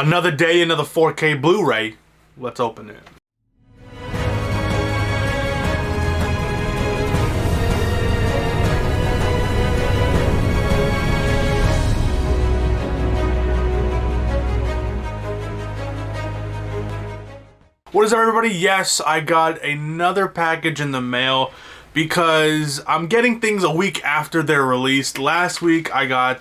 Another day, another 4K Blu-ray. Let's open it. What is up, everybody? Yes, I got another package in the mail because I'm getting things a week after they're released. Last week I got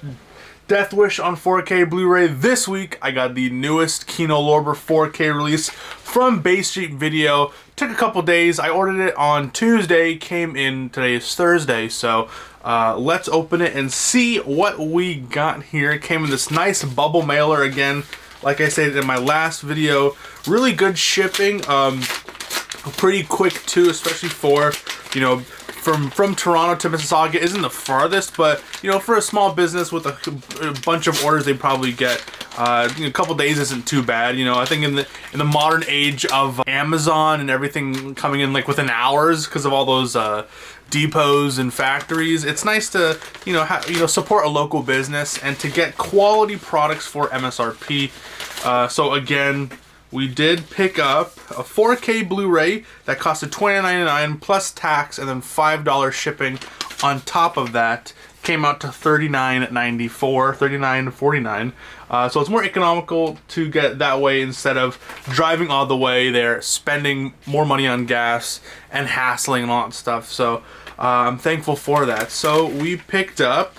Death Wish on 4K Blu-ray. This week I got the newest Kino 4K release from Bay Street Video. Took a couple days. I ordered it on Tuesday, came in, today is Thursday, so let's open it and see what we got here. It came in this nice bubble mailer again. Like I said in my last video, really good shipping, pretty quick too, especially for, you know, from Toronto to Mississauga isn't the farthest, but, you know, for a small business with a bunch of orders they probably get, a couple days isn't too bad. You know, I think in the modern age of Amazon and everything coming in like within hours because of all those depots and factories, it's nice to support a local business and to get quality products for MSRP. So again, we did pick up a 4K Blu-ray that costed $29.99 plus tax and then $5 shipping on top of that. Came out to $39.94, $39.49. So it's more economical to get it that way instead of driving all the way there, spending more money on gas and hassling and all that stuff. So I'm thankful for that. So we picked up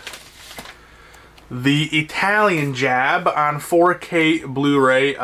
the Italian Job on 4K Blu-ray.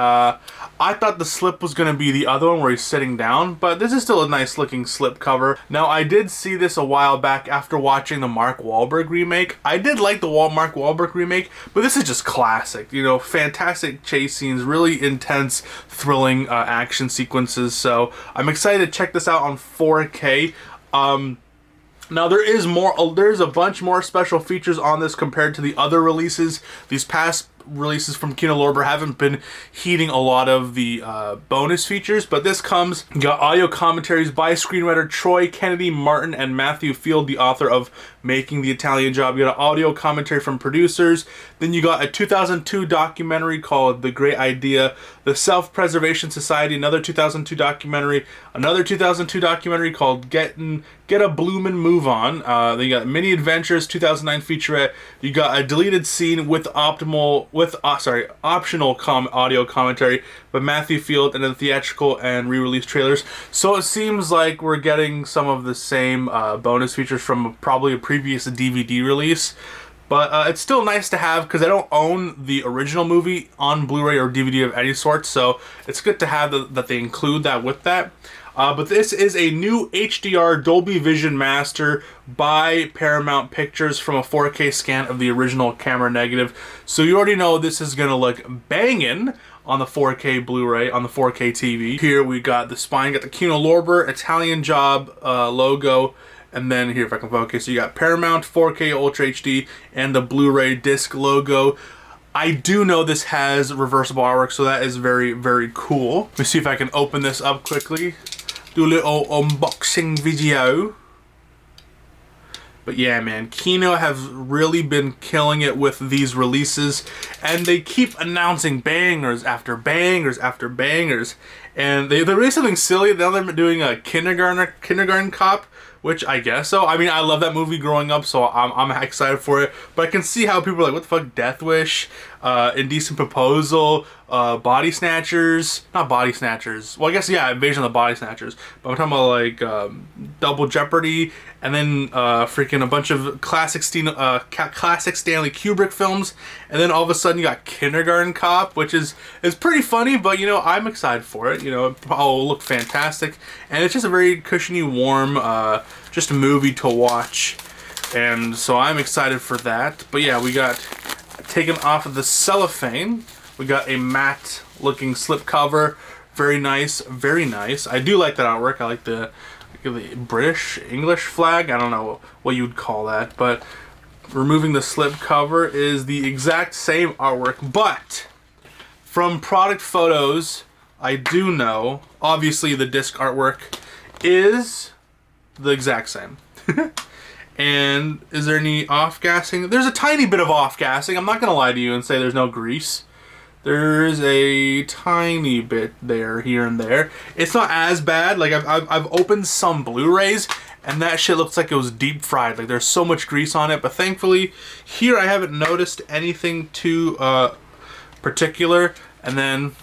I thought the slip was going to be the other one where he's sitting down, but this is still a nice looking slip cover. Now, I did see this a while back after watching the Mark Wahlberg remake. I did like the Mark Wahlberg remake, but this is just classic. You know, fantastic chase scenes, really intense, thrilling action sequences. So I'm excited to check this out on 4K. Now there's a bunch more special features on this compared to the other releases. These past releases from Kino haven't been heeding a lot of the bonus features, but this comes, you got audio commentaries by screenwriter Troy Kennedy Martin and Matthew Field, the author of Making the Italian Job. You got an audio commentary from producers. Then you got a 2002 documentary called The Great Idea, The Self-Preservation Society, another 2002 documentary, another 2002 documentary called Get a Bloomin' Move On. Then you got Mini Adventures 2009 featurette. You got a deleted scene with optional audio commentary by Matthew Field, and then theatrical and re-release trailers. So it seems like we're getting some of the same bonus features from probably a previous DVD release. But it's still nice to have because I don't own the original movie on Blu-ray or DVD of any sort, so it's good to have that they include that with that. But this is a new HDR Dolby Vision Master by Paramount Pictures from a 4K scan of the original camera negative. So you already know this is going to look banging on the 4K Blu-ray, on the 4K TV. Here we got the spine, got the Kino Italian Job logo. And then here, if I can focus, you got Paramount 4K Ultra HD and the Blu-ray disc logo. I do know this has reversible artwork, so that is very, very cool. Let me see if I can open this up quickly. Do a little unboxing video. But yeah, man, Kino have really been killing it with these releases, and they keep announcing bangers after bangers after bangers. And they released something silly. Now they're doing a kindergarten cop, which I guess so. I mean, I love that movie growing up, so I'm excited for it. But I can see how people are like, what the fuck, Death Wish, Indecent Proposal, Body Snatchers, not Body Snatchers. Well, I guess, yeah, Invasion of the Body Snatchers. But I'm talking about like Double Jeopardy, and then freaking a bunch of classic Stanley Kubrick films. And then all of a sudden you got Kindergarten Cop, which is pretty funny, but, you know, I'm excited for it. You know, it'll look fantastic. And it's just a very cushiony, warm, just a movie to watch. And so I'm excited for that. But yeah, we got taken off of the cellophane. We got a matte looking slip cover. Very nice, very nice. I do like that artwork. I like the British, English flag. I don't know what you'd call that, but removing the slip cover is the exact same artwork, but from product photos, I do know, obviously the disc artwork is the exact same. And is there any off-gassing? There's a tiny bit of off-gassing. I'm not going to lie to you and say there's no grease. There's a tiny bit there, here and there. It's not as bad. Like I've opened some Blu-rays and that shit looks like it was deep fried. Like there's so much grease on it, but thankfully here I haven't noticed anything too particular. And then,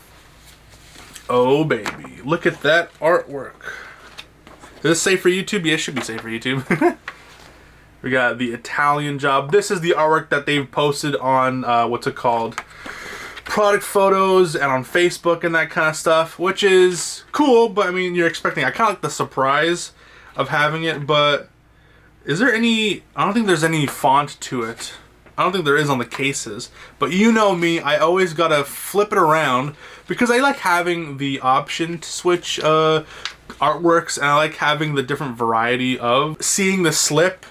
oh baby, look at that artwork. Is this safe for YouTube? Yeah, it should be safe for YouTube. We got the Italian Job. This is the artwork that they've posted on, what's it called? Product photos and on Facebook and that kind of stuff, which is cool, but I mean, you're expecting, I kind of like the surprise of having it, but is there any, I don't think there's any font to it. I don't think there is on the cases, but you know me, I always gotta flip it around because I like having the option to switch artworks, and I like having the different variety of seeing the slip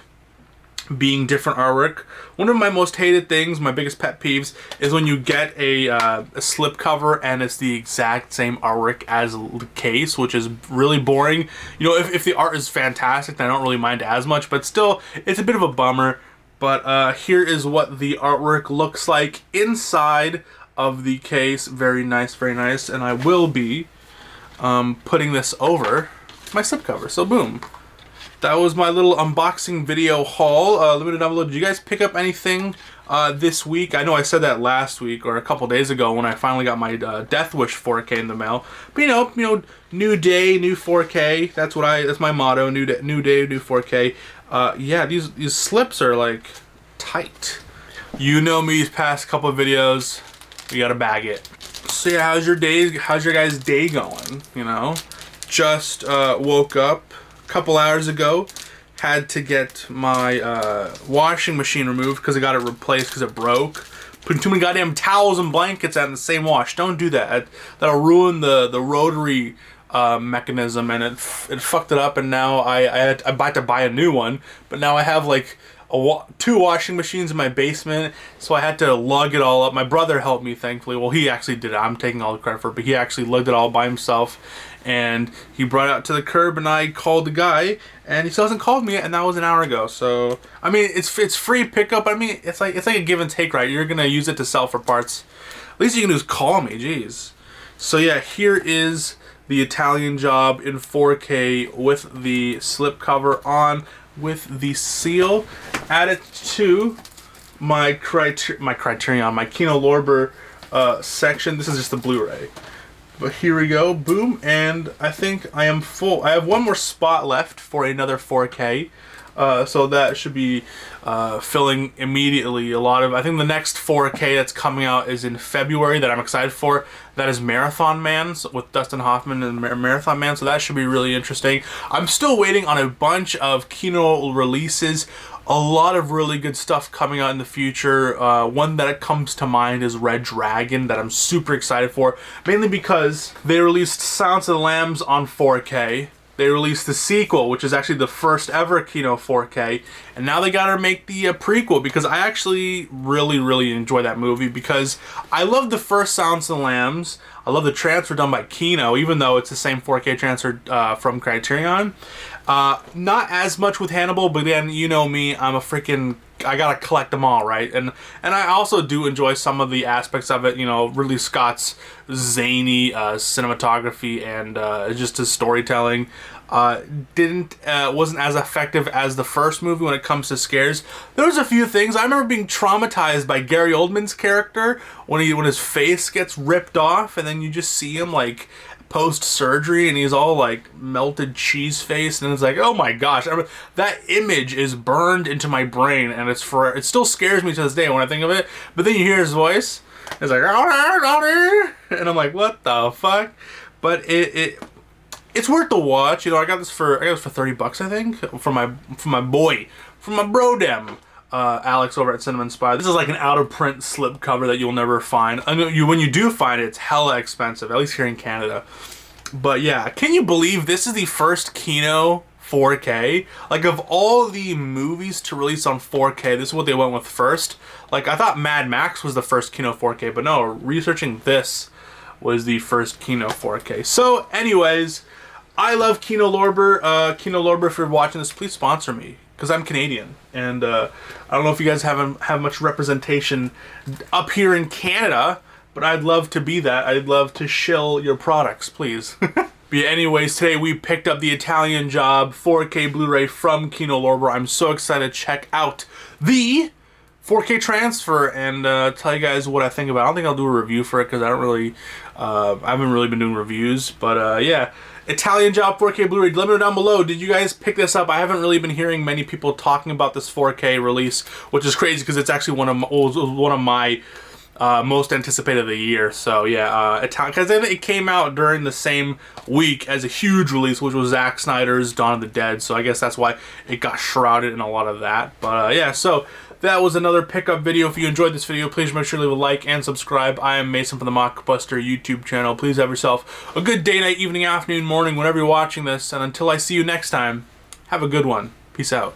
being different artwork. One of my most hated things, my biggest pet peeves, is when you get a slip cover and it's the exact same artwork as the case, which is really boring. You know, if the art is fantastic, then I don't really mind as much, but still, it's a bit of a bummer. But here is what the artwork looks like inside of the case. Very nice, very nice. And I will be putting this over my slipcover. So boom. That was my little unboxing video haul. Limited download. Did you guys pick up anything this week? I know I said that last week or a couple days ago when I finally got my Death Wish 4K in the mail. But you know, new day, new 4K. That's my motto. New day, new 4K. Yeah, these slips are like tight. You know me, these past couple of videos, we gotta bag it. So yeah, how's your guys' day going? You know, just woke up a couple hours ago, had to get my washing machine removed because I got it replaced because it broke. Putting too many goddamn towels and blankets out in the same wash. Don't do that. That'll ruin the rotary mechanism, and it fucked it up, and now I about to buy a new one, but now I have like two washing machines in my basement, so I had to lug it all up. My brother helped me, thankfully. Well, he actually did it. I'm taking all the credit for it, but he actually lugged it all by himself, and he brought it out to the curb, and I called the guy, and he still hasn't called me yet, and that was an hour ago. So I mean, it's free pickup. I mean, it's like a give and take, right? You're gonna use it to sell for parts. At least you can do is call me. Jeez. So yeah, here is the Italian Job in 4K with the slipcover on, with the seal. Add it to my Criterion, my Kino Lorber section. This is just the Blu-ray. But here we go, boom, and I think I am full. I have one more spot left for another 4K. So that should be filling immediately. I think the next 4K that's coming out is in February that I'm excited for. That is Marathon Man with Dustin Hoffman and Marathon Man, so that should be really interesting. I'm still waiting on a bunch of Kino releases. A lot of really good stuff coming out in the future. One that comes to mind is Red Dragon, that I'm super excited for, mainly because they released Silence of the Lambs on 4K. They released the sequel, which is actually the first ever Kino 4K, and now they gotta make the prequel, because I actually really enjoy that movie, because I love the first Silence of the Lambs. I love the transfer done by Kino, even though it's the same 4K transfer from Criterion. Not as much with Hannibal, but then you know me, I gotta collect them all, right? And I also do enjoy some of the aspects of it, you know, Ridley Scott's zany cinematography and just his storytelling. Wasn't as effective as the first movie when it comes to scares. There was a few things. I remember being traumatized by Gary Oldman's character when his face gets ripped off, and then you just see him like post-surgery and he's all like melted cheese face, and it's like, oh my gosh, that image is burned into my brain, and it still scares me to this day when I think of it. But then you hear his voice, it's like, and I'm like, what the fuck? But it's worth the watch. You know, I got this for $30, I think, from my bro dem. Alex over at Cinnamon Spy. This is like an out-of-print slipcover that you'll never find. I know when you do find it, it's hella expensive, at least here in Canada. But yeah, can you believe this is the first Kino 4K? Like, of all the movies to release on 4K, this is what they went with first. Like, I thought Mad Max was the first Kino 4K, but no, researching this was the first Kino 4K. So, anyways, I love Kino Lorber. Kino Lorber, if you're watching this, please sponsor me, because I'm Canadian, and I don't know if you guys have much representation up here in Canada, but I'd love to be that. I'd love to shill your products, please. But yeah, anyways, today we picked up the Italian Job 4K Blu-ray from Kino Lorber. I'm so excited to check out the 4K transfer and tell you guys what I think about it. I don't think I'll do a review for it because I haven't really been doing reviews. But yeah, Italian Job 4K Blu-ray. Let me know down below, did you guys pick this up? I haven't really been hearing many people talking about this 4K release, which is crazy because it's actually one of my most anticipated of the year. So yeah, because it came out during the same week as a huge release, which was Zack Snyder's Dawn of the Dead. So I guess that's why it got shrouded in a lot of that. But yeah, so that was another pickup video. If you enjoyed this video, please make sure to leave a like and subscribe. I am Mason from the Mockbuster YouTube channel. Please have yourself a good day, night, evening, afternoon, morning, whenever you're watching this. And until I see you next time, have a good one. Peace out.